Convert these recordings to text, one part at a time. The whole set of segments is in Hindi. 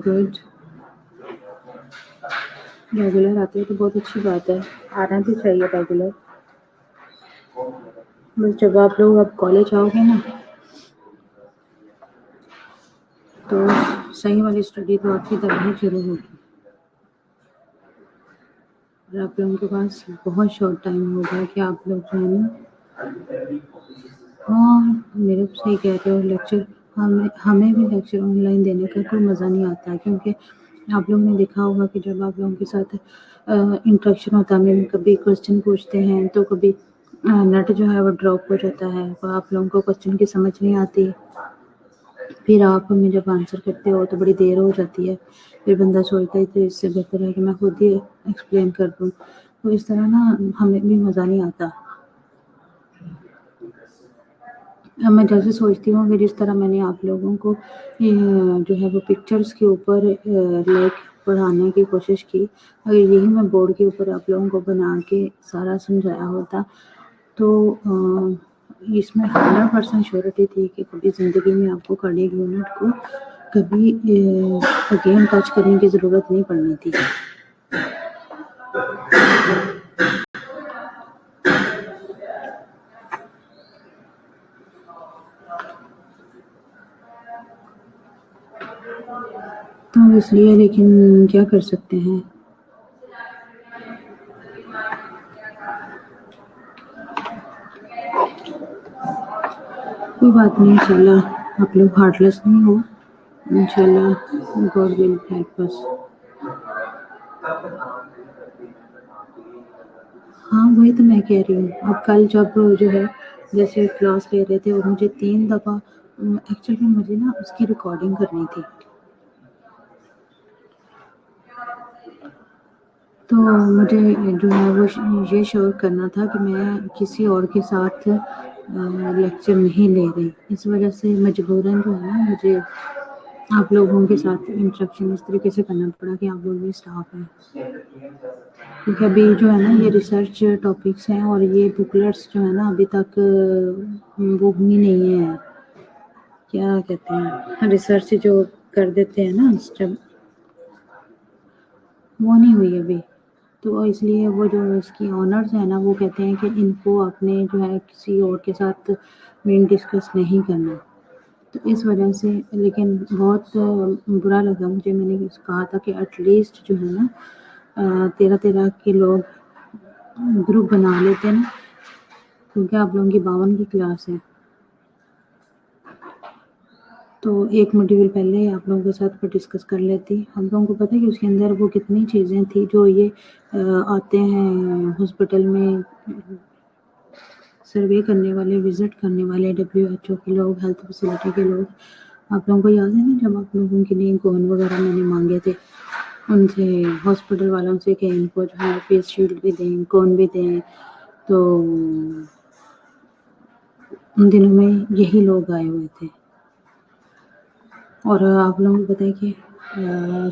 गुड, रेगुलर आते हो तो बहुत अच्छी बात है, आना भी चाहिए रेगुलर। बस जब आप लोग अब कॉलेज आओगे ना तो सही वाली स्टडी तो आपकी तब ही शुरू होगी। और आप लोगों के पास बहुत शॉर्ट टाइम होगा कि आप लोग जो है ना, हाँ मेरे को सही कह रहे हो, लेक्चर हमें भी लेक्चर ऑनलाइन देने का कोई मज़ा नहीं आता है, क्योंकि आप लोगों ने देखा होगा कि जब आप लोगों के साथ इंटरेक्शन होता है, हम कभी क्वेश्चन पूछते हैं तो कभी नेट जो है वो ड्रॉप हो जाता है, तो आप लोगों को क्वेश्चन की समझ नहीं आती, फिर आप हमें जब आंसर करते हो तो बड़ी देर हो जाती है, फिर बंदा सोचता है तो इससे बेहतर है कि मैं खुद ही एक्सप्लेन कर दूँ, तो इस तरह ना हमें भी मज़ा नहीं आता। मैं जैसे सोचती हूँ कि जिस तरह मैंने आप लोगों को जो है वो पिक्चर्स के ऊपर लाइक पढ़ाने की कोशिश की, अगर यही मैं बोर्ड के ऊपर आप लोगों को बना के सारा समझाया होता तो इसमें 100% श्योरिटी थी कि कभी ज़िंदगी में आपको कार्डियक यूनिट को कभी अगेन टच करने की ज़रूरत नहीं पड़नी थी। तो इसलिए लेकिन क्या कर सकते हैं, कोई बात नहीं, इंशाल्लाह आप लोग हार्टलेस नहीं हो, इंशाल्लाह गॉड विल हेल्प अस। हाँ वही तो मैं कह रही हूँ, अब कल जब जो है जैसे क्लास ले रहे थे और मुझे 3 दफ़ा एक्चुअली मुझे ना उसकी रिकॉर्डिंग करनी थी, तो मुझे जो है वो ये श्योर करना था कि मैं किसी और के साथ लेक्चर नहीं ले रही, इस वजह से मजबूरन जो है ना मुझे आप लोगों के साथ इंटरेक्शन इस तरीके से करना पड़ा कि आप लोग भी स्टाफ हैं, क्योंकि अभी जो है ना ये रिसर्च टॉपिक्स हैं और ये बुकलेट्स जो है ना अभी तक वो हुई नहीं है, क्या कहते हैं रिसर्च जो कर देते हैं ना जब, वो नहीं हुई अभी, तो इसलिए वो जो इसकी ऑनर्स है ना वो कहते हैं कि इनको आपने जो है किसी और के साथ मेन डिस्कस नहीं करना, तो इस वजह से लेकिन बहुत बुरा लगा मुझे, मैंने कहा था कि एटलीस्ट जो है ना 13 के लोग ग्रुप बना लेते हैं ना, क्योंकि आप लोगों की 52 की क्लास है, तो एक मॉड्यूल पहले आप लोगों के साथ डिस्कस कर लेती, हम लोगों को पता है कि उसके अंदर वो कितनी चीज़ें थी जो ये आते हैं हॉस्पिटल में सर्वे करने वाले, विजिट करने वाले WHO के लोग, हेल्थ फैसिलिटी के लोग, आप लोगों को याद है ना जब आप लोगों के लिए गोन वगैरह मैंने मांगे थे उनसे, हॉस्पिटल वालों से कि इनको जो है फेस शील्ड भी दें, गोन भी दें, तो उन दिनों में यही लोग आए हुए थे, और आप लोगों को पता है कि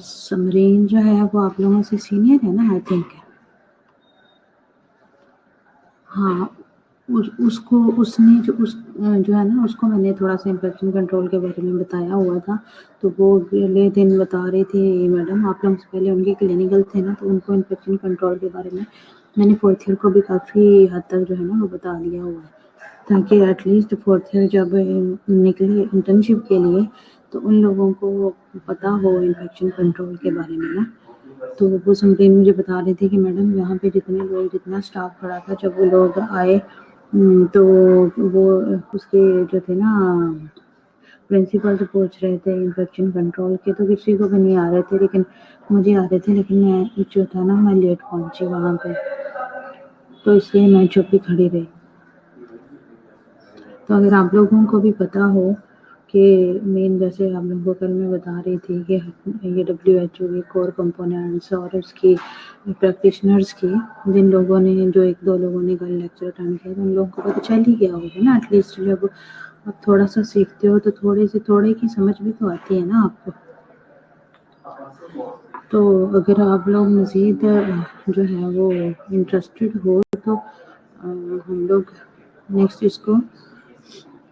समरीन जो है वो आप लोगों से सीनियर है ना आई थिंक, हाँ उसको उसने जो है ना उसको मैंने थोड़ा सा इन्फेक्शन कंट्रोल के बारे में बताया हुआ था, तो वो अगले दिन बता रही थी मैडम आप लोगों से पहले उनके क्लिनिकल थे ना, तो उनको इन्फेक्शन कंट्रोल के बारे में मैंने फोर्थ ईयर को भी काफ़ी हद तक जो है ना वो बता दिया हुआ है, ताकि एटलीस्ट फोर्थ ईयर जब निकले इंटर्नशिप के लिए तो उन लोगों को पता हो इन्फेक्शन कंट्रोल के बारे में ना, तो वो समरीन मुझे बता रही थी कि मैडम यहाँ पे जितने लोग जितना स्टाफ खड़ा था जब वो लोग आए तो वो उसके जो थे ना प्रिंसिपल से पूछ रहे थे इन्फेक्शन कंट्रोल के, तो किसी को भी नहीं आ रहे थे, लेकिन मुझे आ रहे थे, लेकिन मैं जो था ना मैं लेट पहुँची वहाँ पे, तो इसलिए मैं चुप ही खड़ी रही। तो अगर आप लोगों को भी पता हो कि मेन जैसे आप लोगों को कल मैं बता रही थी कि ये WHO के कोर कंपोनेंट्स और उसकी प्रैक्टिशनर्स की जिन लोगों ने जो 1-2 लोगों ने कल लेक्चर अटेंड किया, तो उन लोगों को पता चल ही गया होगा ना, एटलीस्ट जब आप थोड़ा सा सीखते हो तो थोड़े की समझ भी तो आती है ना आपको, तो अगर आप लोग मज़ीद जो है वो इंटरेस्टेड हो तो हम लोग नेक्स्ट इसको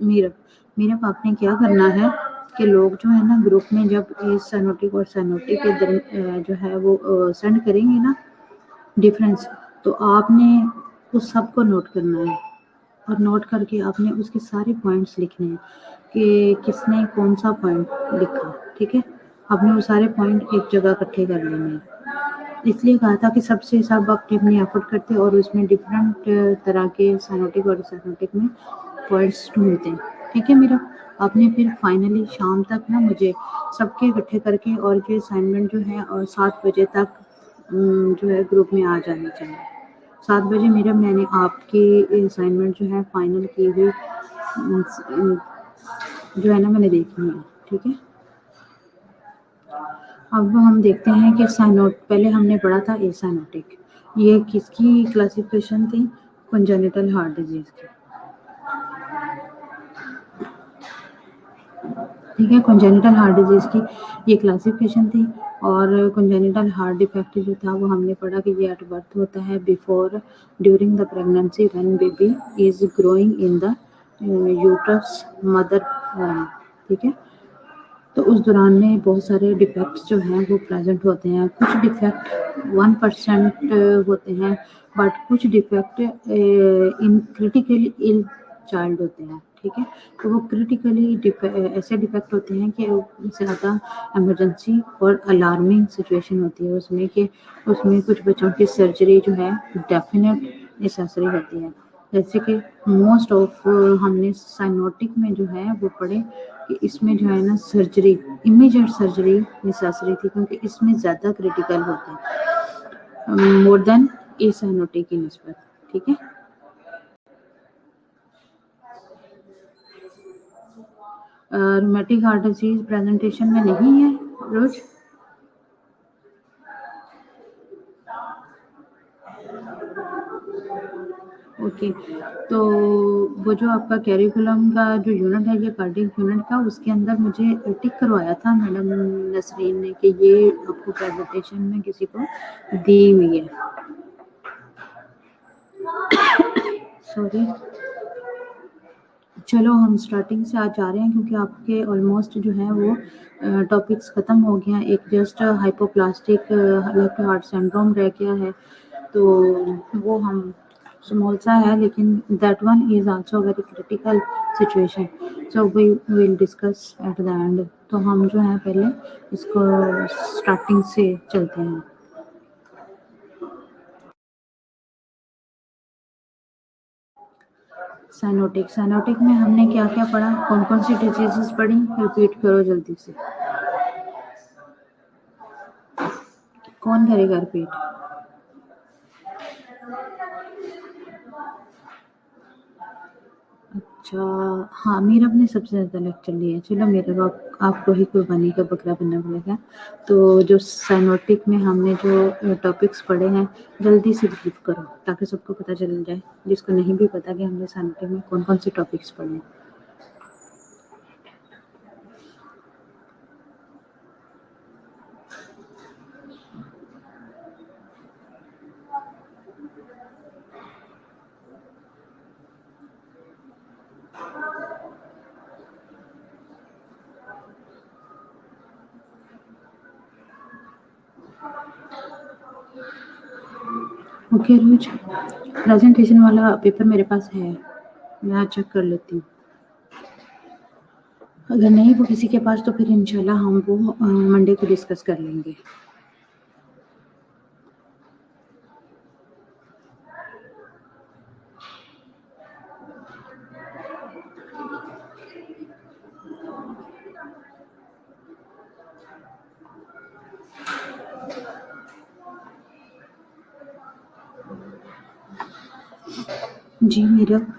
मेरा आपने क्या करना है कि लोग जो है ना ग्रुप में जब साइनोटिक और साइनोटिक के जो है वो सेंड करेंगे ना डिफरेंस, तो आपने उस सब को नोट करना है और नोट करके आपने उसके सारे पॉइंट्स लिखने हैं कि किसने कौन सा पॉइंट लिखा, ठीक है। आपने वो सारे पॉइंट एक जगह इकट्ठे कर लेने हैं। इसलिए कहा था कि सबसे सब अपनी अपनी एफर्ट करते और उसमें डिफरेंट तरह के साइनोटिक और साइनोटिक में पॉइंट्स ढूंढते हैं, ठीक है मेरा। आपने फिर फाइनली शाम तक ना मुझे सबके इकट्ठे करके और ये असाइनमेंट जो है और 7 बजे तक जो है ग्रुप में आ जाने चाहिए। 7 बजे मेरा मैंने आपकी असाइनमेंट जो है फाइनल की हुई जो है ना मैंने देखनी है, ठीक है। अब हम देखते हैं कि पहले हमने पढ़ा था ए साइनोटिक, ये किसकी क्लासिफिकेशन थी, कंजेनिटल हार्ट डिजीज की, ठीक है। कंजेनिटल हार्ट डिजीज की ये क्लासिफिकेशन थी और कंजेनिटल हार्ट डिफेक्ट जो था वो हमने पढ़ा कि ये एट बर्थ होता है, before during the pregnancy when baby is growing in the uterus mother, ठीक है। तो उस दौरान में बहुत सारे डिफेक्ट्स जो हैं वो प्रेजेंट होते हैं। कुछ डिफेक्ट 1% होते हैं, बट कुछ defect in critically ill child होते हैं, ठीक है। तो वो क्रिटिकली ऐसे डिफेक्ट होते हैं कि ज़्यादा इमरजेंसी और अलार्मिंग सिचुएशन होती है उसमें, कि उसमें कुछ बच्चों की सर्जरी जो है डेफिनेट नेसेसरी होती है। जैसे कि मोस्ट ऑफ हमने साइनोटिक में जो है वो पढ़े कि इसमें जो है ना सर्जरी, इमीडिएट सर्जरी नेसेसरी थी, क्योंकि इसमें ज़्यादा क्रिटिकल होते हैं मोर देन ए साइनोटिक की निस्बत, ठीक है। रूमेटिक हार्ट डिजीज प्रेजेंटेशन में नहीं है रोज, ओके। तो वो जो आपका कैरिकुलम का जो यूनिट है ये कार्डियक यूनिट का, उसके अंदर मुझे टिक करवाया था मैडम नसरीन ने कि ये आपको प्रेजेंटेशन में किसी को दी हुई है, सॉरी। चलो हम स्टार्टिंग से आज जा रहे हैं क्योंकि आपके ऑलमोस्ट जो है वो टॉपिक्स ख़त्म हो गए हैं। एक just hypoplastic left heart syndrome रह गया है, तो वो हम स्मॉल सा है, लेकिन that one is also very critical situation, so we will discuss at the end. तो हम जो है पहले इसको स्टार्टिंग से चलते हैं। साइनोटिक में हमने क्या क्या पढ़ा, कौन कौन सी डिजीजेस पढ़ी, रिपीट करो जल्दी से, कौन करेगा रिपीट। अच्छा, हाँ मीरब ने सबसे ज़्यादा लेक्चर लिया है। चलो मीरब आपको ही कुर्बानी का बकरा बनना पड़ेगा। तो जो साइनोटिक में हमने जो टॉपिक्स पढ़े हैं जल्दी से ब्रीफ करो ताकि सबको पता चल जाए, जिसको नहीं भी पता कि हमने साइनोटिक में कौन कौन से टॉपिक्स पढ़े हैं। ओके रोज, प्रेजेंटेशन वाला पेपर मेरे पास है, मैं चेक कर लेती हूँ। अगर नहीं वो किसी के पास तो फिर इंशाल्लाह हम वो मंडे को डिस्कस कर लेंगे। जी मीरब,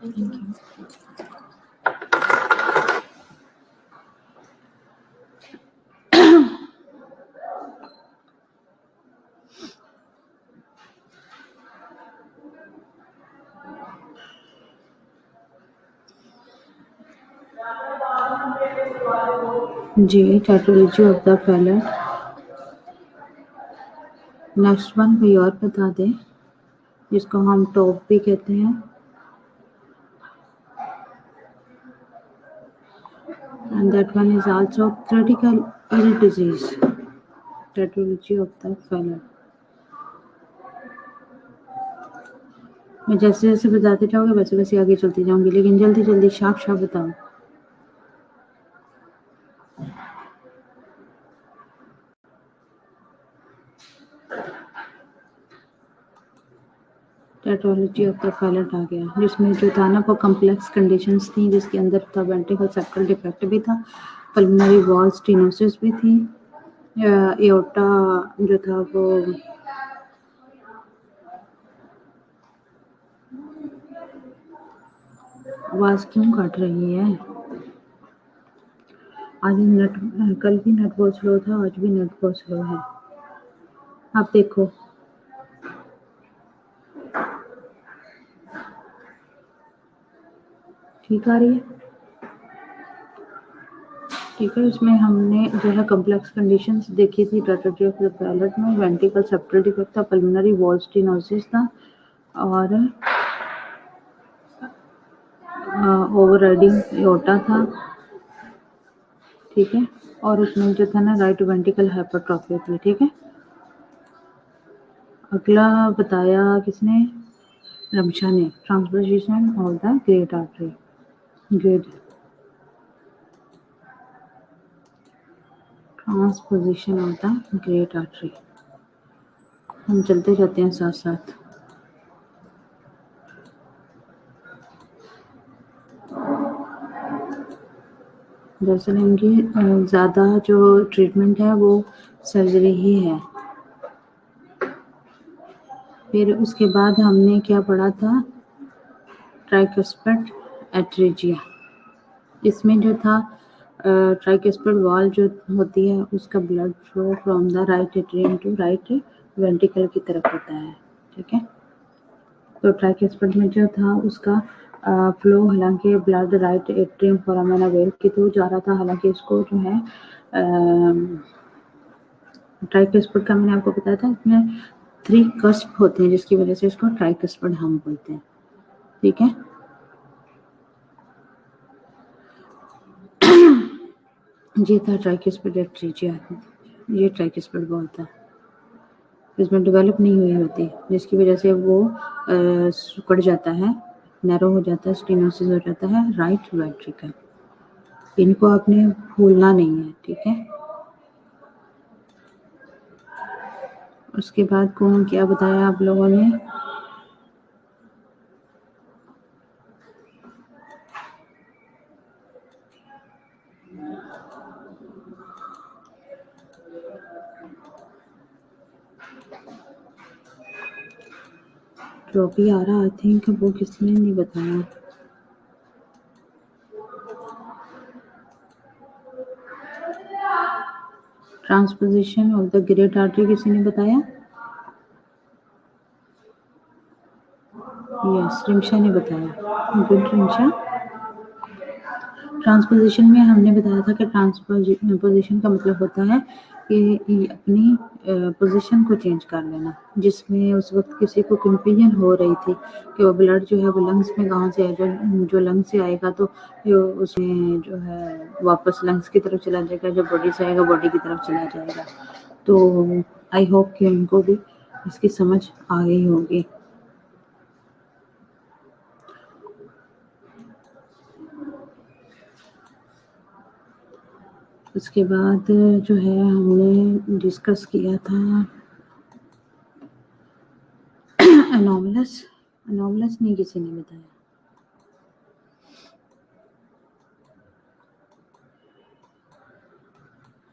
थैंक यू। जी, tautology of the failure, next one कोई और बता दे, जिसको हम टॉप भी कहते हैं, and that one is also critical ill disease, tetralogy of the Fallot. मैं जैसे जैसे बताते जाओगे वैसे वैसे आगे चलती जाऊंगी, लेकिन जल्दी जल्दी शार्प शार्प बताओ। टेट्रोलॉजी ऑफ द फैलेट आ गया, जिसमें जो था ना वो कम्प्लेक्स कंडीशंस थी, जिसके अंदर था वेंट्रिकल सेप्टल डिफेक्ट भी था, पल्मोनरी वॉल स्टेनोसिस भी थी, एओर्टा जो था वो आवाज क्यों काट रही है? आज नेट, कल भी नेट बहुत स्लो था, आज भी नेट बहुत स्लो है। आप देखो, ठीक आ रही है? ठीक है, इसमें हमने जो है कॉम्प्लेक्स कंडीशंस देखी थी टेट्रोलॉजी ऑफ द फैलेट में। वेंट्रिकल सेप्टल डिफेक्ट था, पल्मोनरी वॉल स्टेनोसिस था, और ओवरराइडिंग एओर्टा था, ठीक है, और उसमें जो था ना राइट वेंट्रिकल हाइपरट्रॉफी थी, ठीक है। अगला बताया किसने? रमशा ने, transposition of the great artery, great transposition of the great artery. हम चलते जाते हैं साथ साथ। दरअसल इनकी ज़्यादा जो ट्रीटमेंट है वो सर्जरी ही है। फिर उसके बाद हमने क्या पढ़ा था? Tricuspid atresia. इसमें जो था ट्राइकस्पिड वॉल जो होती है उसका blood flow from the right atrium to right ventricle की तरफ होता है, ठीक है। तो ट्राइकस्पिड में जो था उसका फ्लो, हालांकि ब्लड राइट एट्रियम फोरामेना वेल के थ्रू जा रहा था, हालांकि इसको जो है ट्राइकस्पिड का मैंने आपको बताया था, इसमें 3 कस्प होते हैं, जिसकी वजह से इसको ट्राइकस्पिड हम बोलते हैं, ठीक है। ये था ट्राइकस्पिड एट्रेजिया, ये ट्राइकस्पिड वॉल था, इसमें डेवलप नहीं हुई होती, जिसकी वजह से वो सिकुड़ जाता है, नैरो हो जाता है, स्टेनोसिस हो जाता है राइट वेंट्रिकल। इनको आपने भूलना नहीं है, ठीक है। उसके बाद कौन क्या बताया आप लोगों ने? जो भी आ रहा आई थिंक वो किसी ने नहीं बताया। Transposition of the great artery किसी ने बताया? यस, रिमशा ने बताया, गुड रिमशा। ट्रांसपोजिशन में हमने बताया था कि ट्रांसपोजिशन का मतलब होता है कि अपनी पोजीशन को चेंज कर लेना, जिसमें उस वक्त किसी को कंफ्यूजन हो रही थी कि वो ब्लड जो है वो लंग्स में कहाँ से आएगा, जो लंग्स से आएगा तो उसमें जो है वापस लंग्स की तरफ चला जाएगा, जो बॉडी से आएगा बॉडी की तरफ चला जाएगा। तो आई होप कि उनको भी इसकी समझ आ गई होगी। उसके बाद जो है हमने डिस्कस किया था एनोमलस नहीं किसी ने बताया।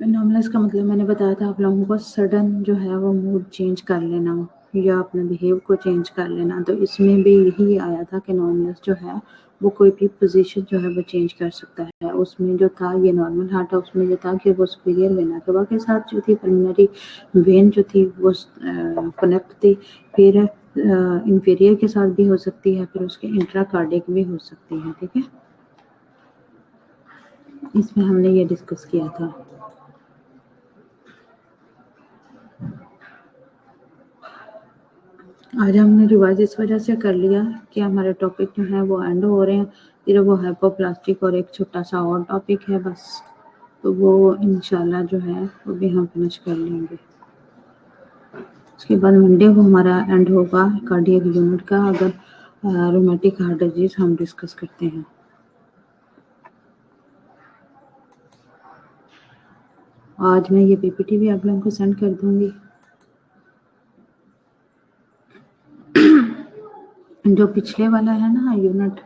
एनोमलस का मतलब मैंने बताया था आप लोगों को, सडन जो है वो मूड चेंज कर लेना या अपने बिहेव को चेंज कर लेना। तो इसमें भी यही आया था कि एनोमलस जो है वो कोई भी पोजीशन जो है वो चेंज कर सकता है। उसमें जो था ये नॉर्मल हार्ट है, उसमें जो था कि वो सुपीरियर वेना केवा के साथ जो थी पल्मोनरी वेन जो थी वो कनेक्ट थी, फिर इंफीरियर के साथ भी हो सकती है, फिर उसके इंट्राकार्डिक भी हो सकती है, ठीक है। इसमें हमने ये डिस्कस किया था। आज हमने रिवाइज इस वजह से कर लिया कि हमारे टॉपिक जो हैं वो एंड हो रहे हैं, सिर्फ वो हाइपोप्लास्टिक और एक छोटा सा और टॉपिक है बस, तो वो इंशाल्लाह जो है वो भी हम फिनिश कर लेंगे। उसके बाद मंडे को हमारा एंड होगा कार्डियक यूनिट का, अगर रोमेटिक हार्ट डिजीज हम डिस्कस करते हैं। आज मैं ये पीपीटी भी आप लोगों को सेंड कर दूंगी। जो पिछले वाला है ना यूनिट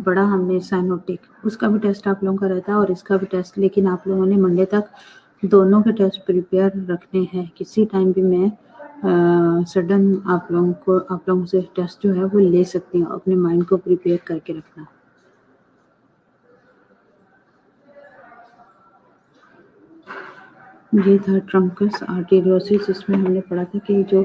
बड़ा हमने साइनोटिक, उसका भी टेस्ट आप लोगों का रहता है और इसका भी टेस्ट, लेकिन आप लोगों ने मंडे तक दोनों के टेस्ट प्रिपेयर रखने हैं। किसी टाइम भी मैं सडन आप लोगों से टेस्ट जो है वो ले सकती हूँ, अपने माइंड को प्रिपेयर करके रखना। ये था ट्रंकस आर्टेरियोसिस, इसमें हमने पढ़ा था कि जो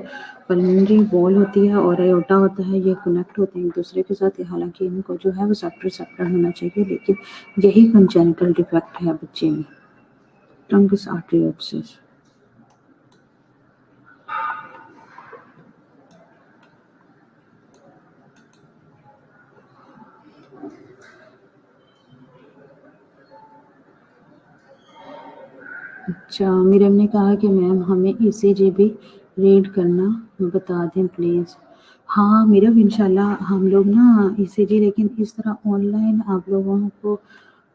पल्मोनरी वॉल होती है और एओर्टा होता है ये कनेक्ट होते हैं एक दूसरे के साथ, हालांकि इनको जो है वो सेपरेट होना चाहिए, लेकिन यही कंजेनिटल डिफेक्ट है बच्चे में, ट्रंकस आर्टेरियोसिस। अच्छा, मीरम ने कहा कि मैम हमें ईसीजी भी रीड करना बता दें प्लीज़। हाँ मीरम, इंशाल्लाह हम लोग ना ईसीजी, लेकिन इस तरह ऑनलाइन आप लोगों को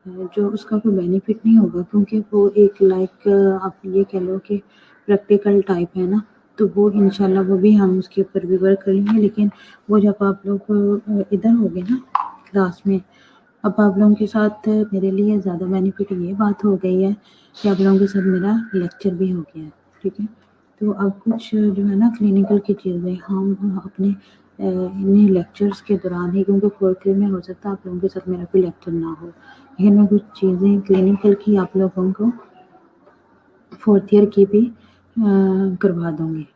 जो उसका कोई बेनिफिट नहीं होगा, क्योंकि वो एक आप ये कह लो कि प्रैक्टिकल टाइप है ना, तो वो इंशाल्लाह वो भी हम उसके ऊपर भी वर्क करेंगे। लेकिन वो जब आप लोग इधर होगे ना क्लास में, अब आप लोगों के साथ मेरे लिए ज़्यादा बेनिफिट ये बात हो गई है कि आप लोगों के साथ मेरा लेक्चर भी हो गया है, ठीक है। तो अब कुछ जो है ना क्लिनिकल की चीज़ें हम अपने इन्हीं लेक्चर्स के दौरान ही, क्योंकि फोर्थ ईयर में हो सकता है आप लोगों के साथ मेरा कोई लेक्चर ना हो, लेकिन मैं कुछ चीज़ें क्लिनिकल की आप लोगों को फोर्थ ईयर की भी करवा दूँगी।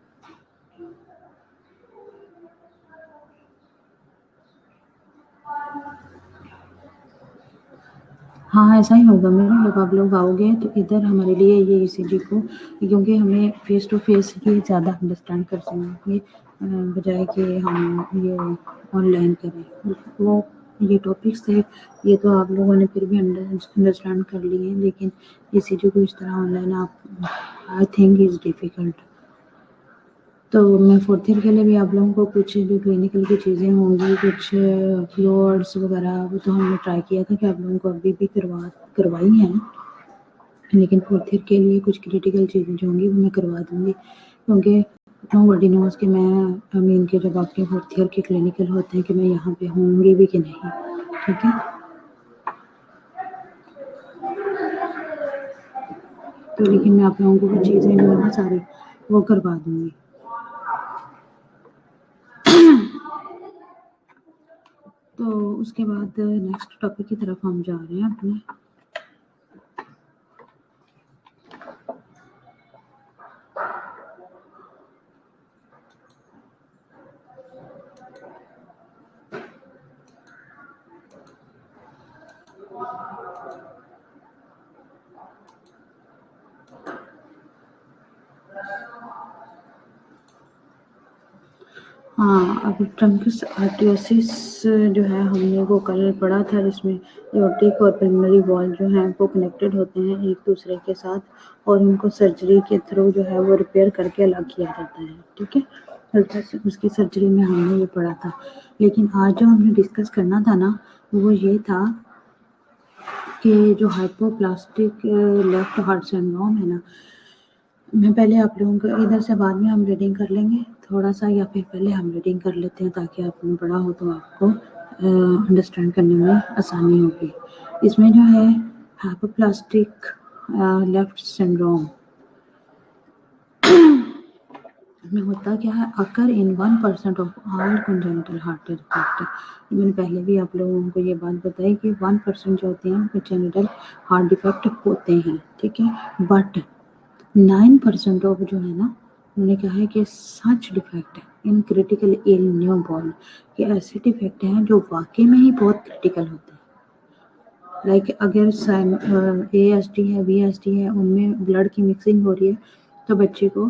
हाँ, ऐसा ही होगा मैडम, जब आप लोग आओगे तो इधर हमारे लिए ये ईसीजी को, क्योंकि हमें फेस टू फेस ही ज़्यादा अंडरस्टैंड कर सकेंगे बजाय कि हम ये ऑनलाइन करें। वो ये टॉपिक्स थे, ये तो आप लोगों ने फिर भी अंडरस्टैंड कर लिए हैं, लेकिन ईसीजी को इस तरह ऑनलाइन आप आई थिंक इज़ डिफ़िकल्ट। तो मैं फोर्थ ईयर के लिए भी आप लोगों को कुछ जो क्लिनिकल की चीज़ें होंगी, कुछ फ्लोर्स वगैरह, वो तो हमने ट्राई किया था कि आप लोगों को अभी भी करवाई हैं, लेकिन फोर्थ ईयर के लिए कुछ क्रिटिकल चीज़ें जो होंगी वो मैं करवा दूँगी, क्योंकि नोबडी नोज़ कि मैं के जब आपके फोर्थ ईयर के क्लिनिकल होते हैं कि मैं यहाँ पे होंगी भी कि नहीं, ठीक है। तो लेकिन मैं आप लोगों को कुछ चीज़ें जो है ना सारी वो करवा दूँगी। तो उसके बाद नेक्स्ट टॉपिक की तरफ हम जा रहे हैं अपने। हाँ, अब ट्रंकस आर्टेरियोसिस जो है हमने वो कल पढ़ा था, जिसमें एओर्टिक और पल्मोनरी वॉल जो हैं वो कनेक्टेड होते हैं एक दूसरे के साथ, और उनको सर्जरी के थ्रू जो है वो रिपेयर करके अलग किया जाता है, ठीक है। उसकी सर्जरी में हमने ये पढ़ा था, लेकिन आज जो हमने डिस्कस करना था ना वो ये था कि जो हाइपोप्लास्टिक लेफ्ट हार्ट सिंड्रोम है ना, मैं पहले आप लोगों को इधर से बाद में हम रीडिंग कर लेंगे थोड़ा सा, या फिर पहले हम रीडिंग कर लेते हैं ताकि आपको पढ़ा हो तो आपको अंडरस्टैंड करने में आसानी होगी। इसमें जो है हाइपोप्लास्टिक लेफ्ट सिंड्रोम में होता क्या है, अकर इन 1% of all congenital heart defect. मैंने पहले भी आप लोगों को ये बात बताई कि 1% जो होते हैं कंजेनिटल हार्ट डिफेक्ट होते हैं, ठीक है, बट 9% ऑफ जो है ना, उन्होंने कहा है कि सच डिफेक्ट है in critical ill newborn, कि ऐसे डिफेक्ट हैं जो वाकई में ही बहुत क्रिटिकल होते हैं। लाइक अगर ASD है, BSD है, उनमें ब्लड की मिक्सिंग हो रही है तो बच्चे को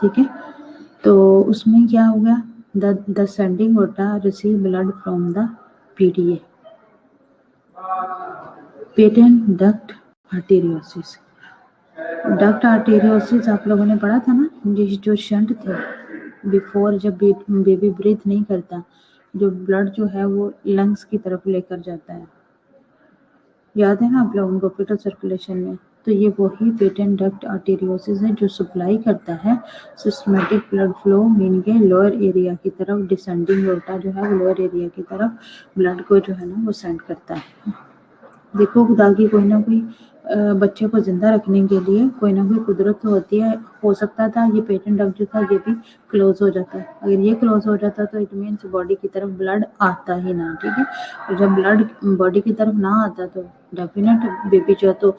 ठीक है। तो उसमें क्या हो गया, द सेंडिंग ओटा receive blood from the PDA, patent duct arteriosus. Duct arteriosus आप लोगों ने पढ़ा था ना, जो शंट थे बिफोर, जब बेबी ब्रीथ नहीं करता, जो ब्लड जो है वो लंग्स की तरफ लेकर जाता है, याद है ना आप लोगों को फीटल सर्कुलेशन में। तो ये वही पेटेंट डक्ट आर्टेरियोसिस है जो सप्लाई करता है सिस्टमेटिक ब्लड फ्लो मीन के लोअर एरिया की तरफ, डिसेंडिंग एओर्टा जो है वो लोअर एरिया की तरफ ब्लड को जो है ना वो सेंड करता है। देखो खुदा की कोई ना कोई बच्चे को जिंदा रखने के लिए कोई ना कोई कुदरत तो होती है। हो सकता था ये पेटेंट डक्ट जो था ये भी क्लोज हो जाता है, अगर ये क्लोज हो जाता तो इट मीन्स बॉडी की तरफ ब्लड आता ही ना, ठीक है। और जब ब्लड बॉडी की तरफ ना आता तो डेफिनेट बेबी जो है तो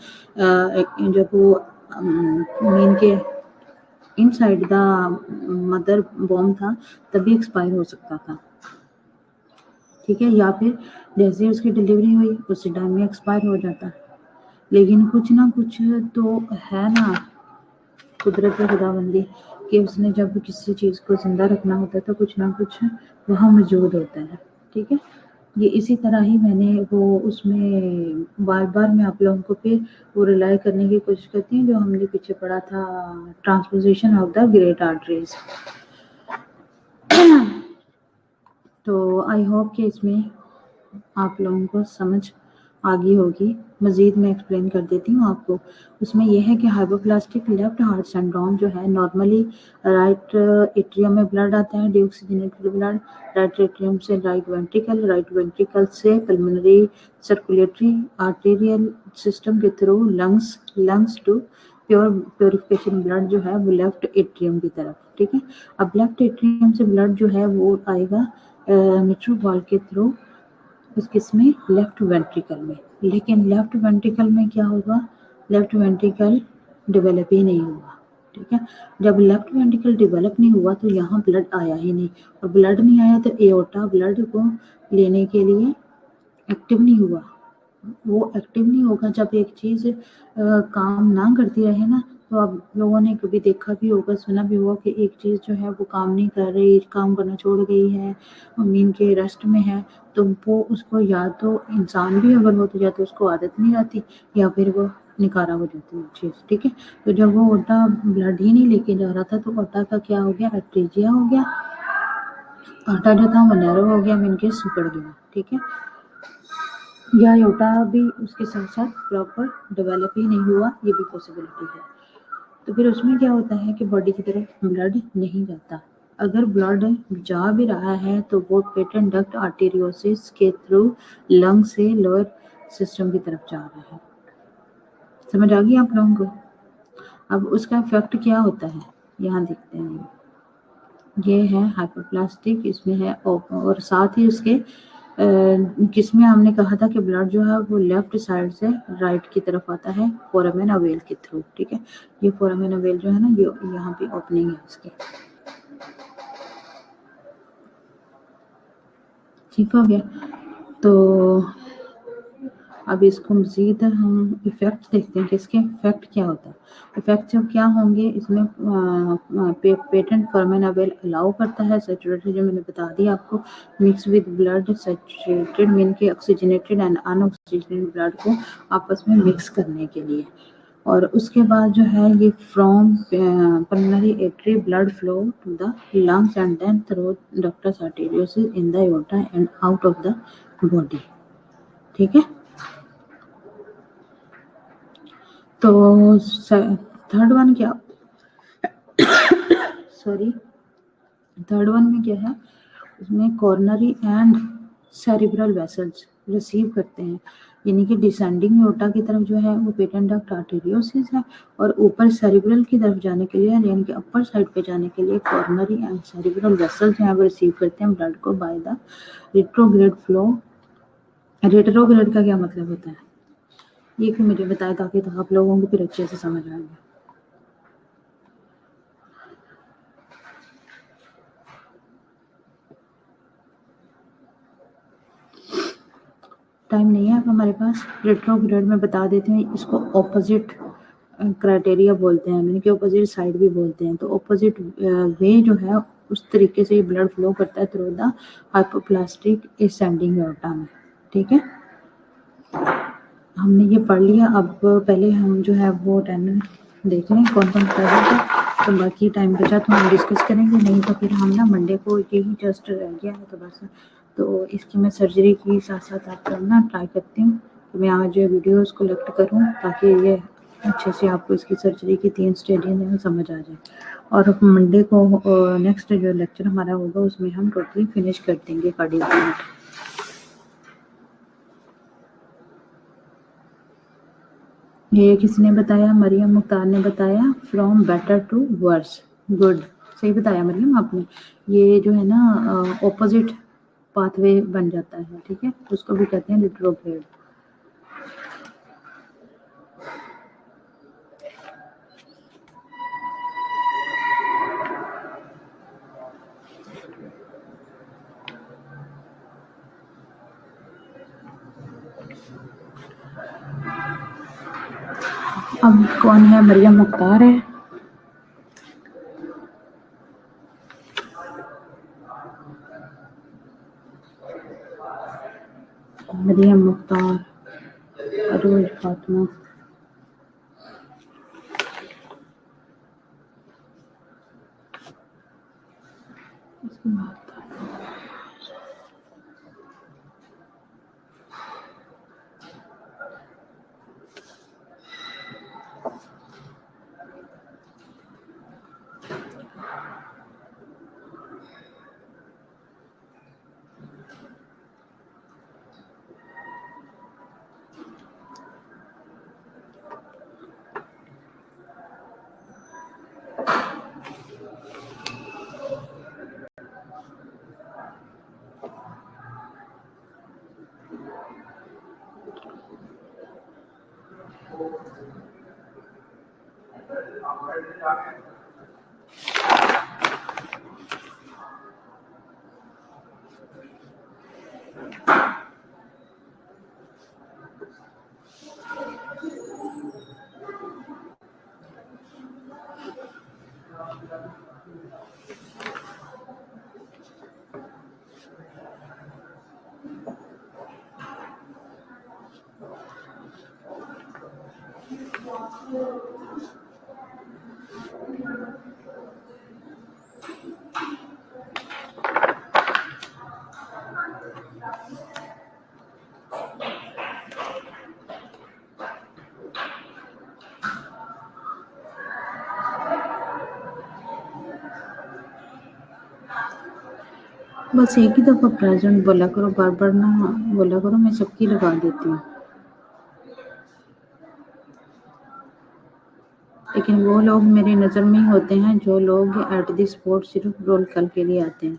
जब वो मीन के इनसाइड द मदर बॉम्ब था तभी एक्सपायर हो सकता था, ठीक है, या फिर जैसे उसकी डिलीवरी हुई उसी टाइम में एक्सपायर हो जाता। लेकिन कुछ ना कुछ तो है ना कुदरत की खुदाबंदी कि उसने जब किसी चीज़ को जिंदा रखना होता है तो कुछ ना कुछ वहाँ मौजूद होता है, ठीक है। ये इसी तरह ही मैंने वो उसमें बार बार मैं आप लोगों को फिर वो रिलाई करने की कोशिश करती हूँ जो हमने पीछे पढ़ा था, transposition of the great arteries. तो आई होप कि इसमें आप लोगों को समझ आ गई होगी। मज़ीद मैं एक्सप्लेन कर देती हूँ आपको। उसमें यह है कि हाइपोप्लास्टिक लेफ्ट हार्ट सिंड्रोम जो है नॉर्मली राइट एट्रियम में ब्लड आता है, डीऑक्सीजनेटेड ब्लड राइट एट्रियम से राइट वेंट्रिकल से पल्मोनरी सर्कुलेटरी आर्टेरियल सिस्टम के through lungs to purification blood जो है वो लेफ्ट एट्रियम की तरफ, ठीक है। अब लेफ्ट एट्रियम से ब्लड जो है वो आएगा मिट्रल वॉल के थ्रू किसमें, लेफ्ट वेंट्रिकल में। लेकिन लेफ्ट वेंट्रिकल में क्या होगा, लेफ्ट वेंट्रिकल डेवलप ही नहीं हुआ, ठीक है। जब लेफ्ट वेंट्रिकल डेवलप नहीं हुआ तो यहाँ ब्लड आया ही नहीं, और ब्लड नहीं आया तो एओर्टा ब्लड को लेने के लिए एक्टिव नहीं हुआ। वो एक्टिव नहीं होगा जब एक चीज़ काम ना करती रहे ना। तो आप लोगों ने कभी देखा भी होगा, सुना भी होगा कि एक चीज़ जो है वो काम नहीं कर रही, काम करना छोड़ गई है, नींद के रेस्ट में है, तो वो उसको या तो इंसान भी अगर हो तो या तो उसको आदत नहीं आती या फिर वो निकारा हो जाती है चीज़, ठीक है। तो जब वो ओटा ब्लड ही नहीं लेके जा रहा था तो ओटा का क्या हो गया, एट्रीजिया हो गया, आटा जो था वो नैरो हो गया, मीन के सिकुड़ गया, ठीक है। या एओर्टा भी उसके साथ साथ प्रॉपर डेवलप ही नहीं हुआ, ये भी पॉसिबिलिटी है। तो फिर उसमें क्या होता है कि बॉडी की तरफ ब्लड नहीं जाता। अगर ब्लड जा भी रहा है तो वो पेटेंट डक्ट आर्टेरियोसिस के थ्रू लंग से लोअर सिस्टम की तरफ जा रहा है। समझ आ गई आप लोगों को। अब उसका इफेक्ट क्या होता है यहाँ देखते हैं। ये है हाइपोप्लास्टिक, इसमें है और साथ ही उसके किसमें हमने कहा था कि ब्लड जो है वो लेफ्ट साइड से राइट की तरफ आता है फोरामेन अवेल के थ्रू, ठीक है। ये फोरामेन अवेल जो है ना ये यहाँ पे ओपनिंग है इसकी, ठीक हो गया। तो अब इसको मज़ीद हम इफ़ेक्ट देखते हैं कि इसके इफ़ेक्ट क्या होता है। इफ़ेक्ट जब क्या होंगे इसमें पेटेंट फोरामेन अवेल अलाउ करता है सैचुरेटेड, जो मैंने बता दिया आपको, mix with blood saturated mean के ऑक्सीजनेटेड एंड अनऑक्सीजनेटेड ब्लड को आपस में मिक्स करने के लिए। और उसके बाद जो है ये from pulmonary artery blood flow to the lungs and then through ductus arteriosus in the aorta and out of the body, ठीक है। तो थर्ड वन क्या सॉरी थर्ड वन में क्या है, उसमें coronary and cerebral vessels receive करते हैं, यानी कि डिसेंडिंग एओर्टा की तरफ जो है वो पेटेंट डक्ट आर्टेरियोसिस है, और ऊपर सेरिब्रल की तरफ जाने के लिए यानी कि अपर साइड पे जाने के लिए कॉर्नरी एंड सेरिब्रल वेसल्स जो है वो रिसीव करते हैं ब्लड को by the retrograde flow. Retrograde का क्या मतलब होता है ये भी मुझे बताए ताकि तो आप लोगों को फिर अच्छे से समझ आएगा। टाइम नहीं है अब हमारे पास, रेट्रोग्रेड में बता देते हैं इसको ऑपोजिट क्राइटेरिया बोलते हैं, यानी कि ऑपोजिट साइड भी बोलते हैं। तो ऑपोजिट वे जो है उस तरीके से ब्लड फ्लो करता है through the hypoplastic ascending aorta में। ठीक है, हमने ये पढ़ लिया। अब पहले हम जो है वो 10 देख लें कौन कौन प्रेजेंट है, तो बाकी टाइम बचा तो हम डिस्कस करेंगे, नहीं तो फिर हम ना मंडे को यही जस्ट रह गया है तो बस। तो इसकी मैं सर्जरी की साथ साथ आपको ना ट्राई करती हूँ कि मैं आज वीडियोस कलेक्ट करूँ ताकि ये अच्छे से आपको इसकी सर्जरी की 3 स्टेजेस में समझ आ जाए। और मंडे को नेक्स्ट जो लेक्चर हमारा होगा उसमें हम टोटली फिनिश कर देंगे कार्डियोलॉजी। ये किसने बताया? मरियम मुख्तार ने बताया, from better to worse. Good, सही बताया मरियम आपने। ये जो है ना ऑपोजिट पाथवे बन जाता है, ठीक है, उसको भी कहते हैं रिट्रोग्रेड। अब कौन है? मरियम मुख्तार है। मरियम मुख्तार, अरोज फातिमा, उसके बाद बस एक ही दफ़ा प्रेजेंट बोला करो, बार बार ना बोला करो, मैं सबकी लगा देती हूँ। लेकिन वो लोग मेरी नज़र में ही होते हैं जो लोग एट द स्पॉट सिर्फ रोल कॉल के लिए आते हैं।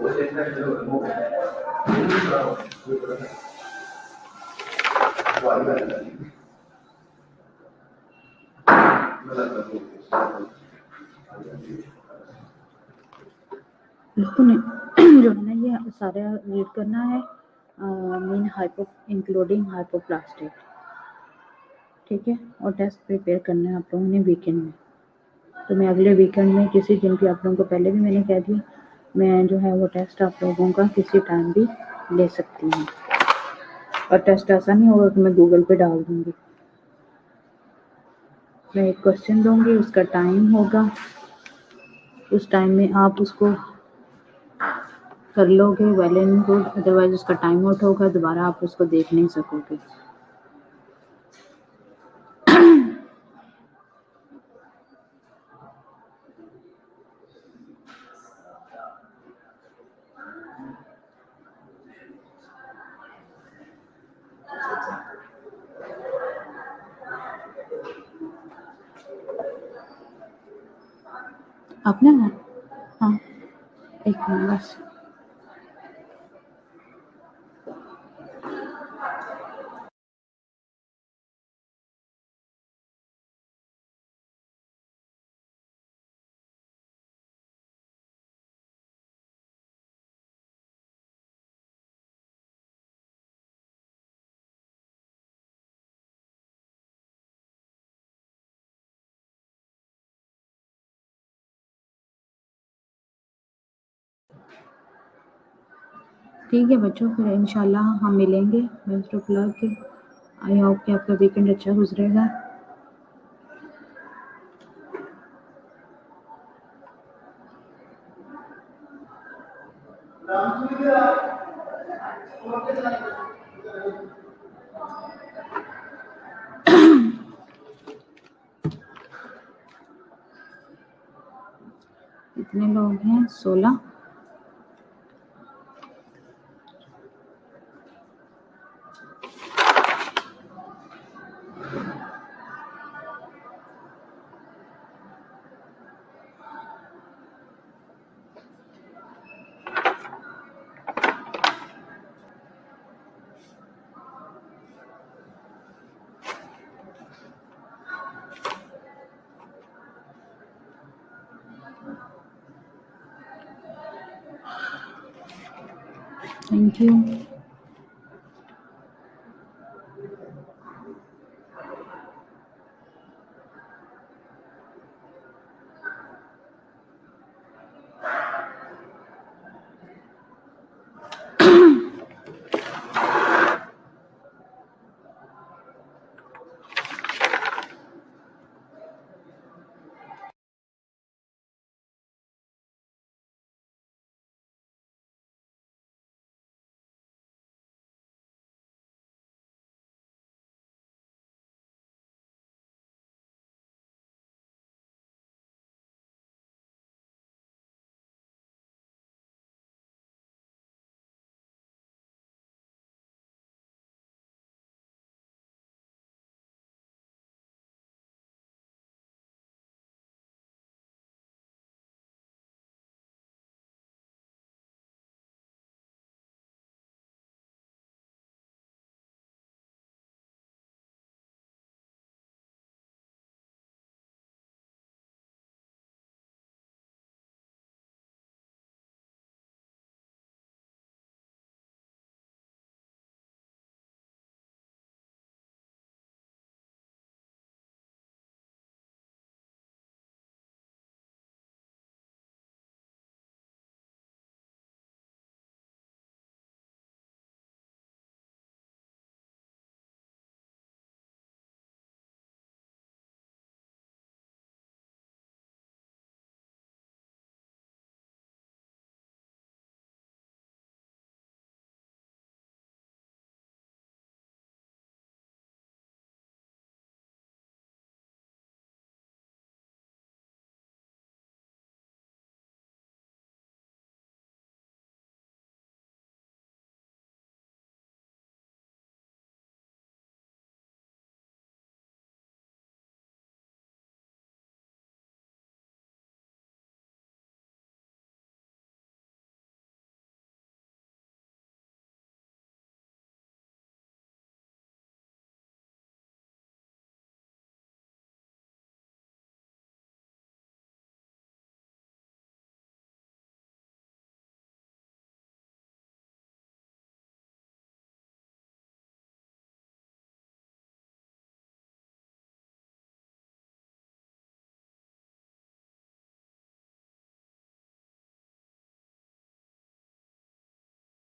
लोगों ने जो है ना ये सारा रीड करना है, मीन हाइपो इंक्लूडिंग हाइपोप्लास्टिक, ठीक है। और टेस्ट प्रिपेयर करना है आप लोगों ने वीकेंड में। तो मैं अगले वीकेंड में किसी दिन भी, आप लोगों को पहले भी मैंने कह दिया, मैं जो है वो टेस्ट आप लोगों का किसी टाइम भी ले सकती हूँ। और टेस्ट ऐसा नहीं होगा कि मैं गूगल पे डाल दूँगी। मैं एक क्वेश्चन दूँगी, उसका टाइम होगा, उस टाइम में आप उसको कर लोगे, वेल एंड गुड। अदरवाइज उसका टाइम आउट होगा, दोबारा आप उसको देख नहीं सकोगे। अपने ना, हाँ एक मिनट बस। ठीक है बच्चों, फिर इंशाल्लाह हम मिलेंगे best of luck. I hope कि आपका वीकेंड अच्छा गुजरेगा। कितने लोग हैं? 16। Thank you.